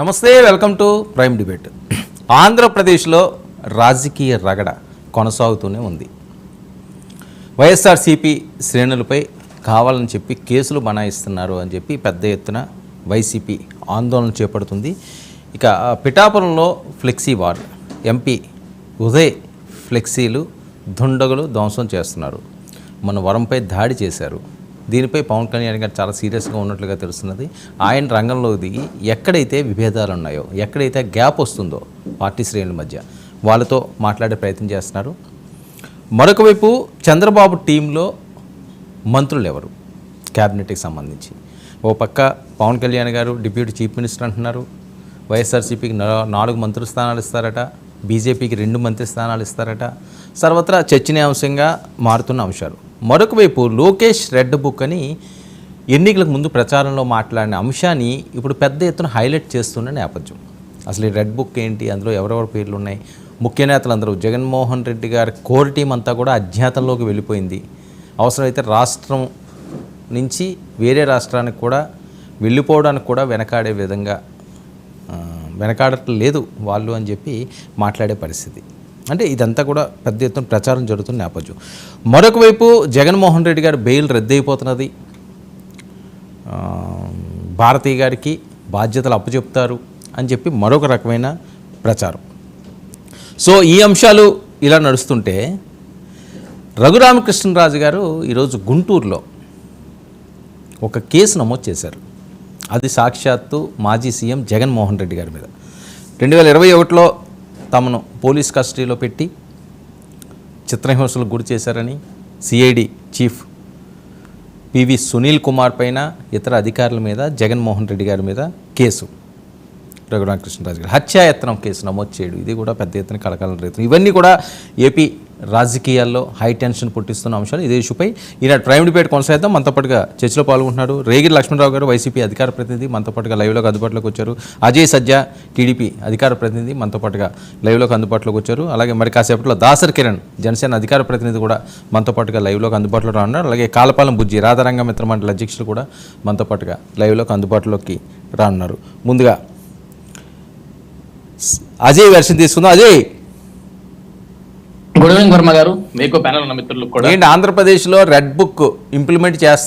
నమస్తే, welcome to prime debate. ఆంధ్రప్రదేశ్లో రాజకీయ రగడ కొనసాగుతూనే ఉంది. వైఎస్ఆర్సీపీ శ్రేణులపై కావాలని చెప్పి కేసులు బనాయిస్తున్నారు అని చెప్పి పెద్ద ఎత్తున వైసీపీ ఆందోళన చేపడుతుంది. ఇక పిఠాపురంలో ఫ్లెక్సీ వార్, ఎంపీ ఉదయ్ ఫ్లెక్సీలు దుండగులు ధ్వంసం చేస్తున్నారు. మన వరంపై దాడి చేశారు. దీనిపై పవన్ కళ్యాణ్ గారు చాలా సీరియస్గా ఉన్నట్లుగా తెలుస్తున్నది. ఆయన రంగంలో దిగి ఎక్కడైతే విభేదాలు ఉన్నాయో, ఎక్కడైతే గ్యాప్ వస్తుందో పార్టీ శ్రేణుల మధ్య, వాళ్ళతో మాట్లాడే ప్రయత్నం చేస్తున్నారు. మరొక వైపు చంద్రబాబు టీంలో మంత్రులు ఎవరు క్యాబినెట్కి సంబంధించి, ఓ పక్క పవన్ కళ్యాణ్ గారు డిప్యూటీ చీఫ్ మినిస్టర్ అంటున్నారు. వైఎస్ఆర్సీపీకి 4 మంత్రి స్థానాలు ఇస్తారట, బీజేపీకి 2 మంత్రి స్థానాలు ఇస్తారట. సర్వత్రా చర్చనీయాంశంగా మారుతున్న అంశాలు. మరొక వైపు లోకేష్ రెడ్ బుక్ అని ఎన్నికలకు ముందు ప్రచారంలో మాట్లాడిన అంశాన్ని ఇప్పుడు పెద్ద ఎత్తున హైలైట్ చేస్తున్న నేపథ్యం. అసలు ఈ రెడ్ బుక్ ఏంటి, అందులో ఎవరెవరి పేర్లు ఉన్నాయి, ముఖ్య నేతలు అందరూ, జగన్మోహన్ రెడ్డి గారి కోర్ టీం అంతా కూడా అజ్ఞాతంలోకి వెళ్ళిపోయింది. అవసరమైతే రాష్ట్రం నుంచి వేరే రాష్ట్రానికి కూడా వెళ్ళిపోవడానికి కూడా వెనకాడే విధంగా వెనకాడట్లేదు వాళ్ళు అని చెప్పి మాట్లాడే పరిస్థితి. అంటే ఇదంతా కూడా పెద్ద ఎత్తున ప్రచారం జరుగుతున్న నేపథ్యం. మరొక వైపు జగన్మోహన్ రెడ్డి గారి బెయిల్ రద్దయిపోతున్నది, భారతీ గారికి బాధ్యతలు అప్పచెప్తారు అని చెప్పి మరొక రకమైన ప్రచారం. సో ఈ అంశాలు ఇలా నడుస్తుంటే రఘురామకృష్ణరాజు గారు ఈరోజు గుంటూరులో ఒక కేసు నమోదు చేశారు. అది సాక్షాత్తు మాజీ సీఎం జగన్మోహన్ రెడ్డి గారి మీద 2021లో తమను పోలీస్ కస్టడీలో పెట్టి చిత్రహింసలకు గురి చేశారని CID chief PV Sunil Kumar పైన, ఇతర అధికారుల మీద జగన్మోహన్ రెడ్డి గారి మీద కేసు, రఘురామకృష్ణరాజు గారు హత్యాయత్నం కేసు నమోదు చేయడం, ఇది కూడా పెద్ద ఎత్తున కలకాలం రేతుంది. ఇవన్నీ కూడా ఏపీ రాజకీయాల్లో హై టెన్షన్ పుట్టిస్తున్న అంశాలు. ఇదే ఇష్యూపై ఈనాడు ప్రైమ్ డిబేట్ కొనసాగిద్దాం. మనతో పాటుగా చర్చలో పాల్గొంటున్నారు రేగిరి లక్ష్మణరావు గారు, వైసీపీ అధికార ప్రతినిధి, మనతో పాటుగా లైవ్లోకి అందుబాటులోకి వచ్చారు. అజయ్ సజ్జా, టీడీపీ అధికార ప్రతినిధి, మనతో పాటుగా లైవ్లోకి అందుబాటులోకి వచ్చారు. అలాగే మరి కాసేపట్లో దాసర్ కిరణ్, జనసేన అధికార ప్రతినిధి కూడా మనతో పాటుగా లైవ్లోకి అందుబాటులో రానున్నారు. అలాగే కాలపాలెం బుజ్జి, రాధారంగ మిత్ర మండలి అధ్యక్షులు కూడా మనతో పాటుగా లైవ్లోకి అందుబాటులోకి రానున్నారు. ముందుగా అజయ్ వెర్షన్ తీసుకుందాం. అజయ్, గుడ్ ఈవినింగ్ వర్మ గారు, మీకు ప్యానల్ ఉన్న మిత్రులకు కూడా. ఏంటి ఆంధ్రప్రదేశ్లో రెడ్ బుక్ ఇంప్లిమెంట్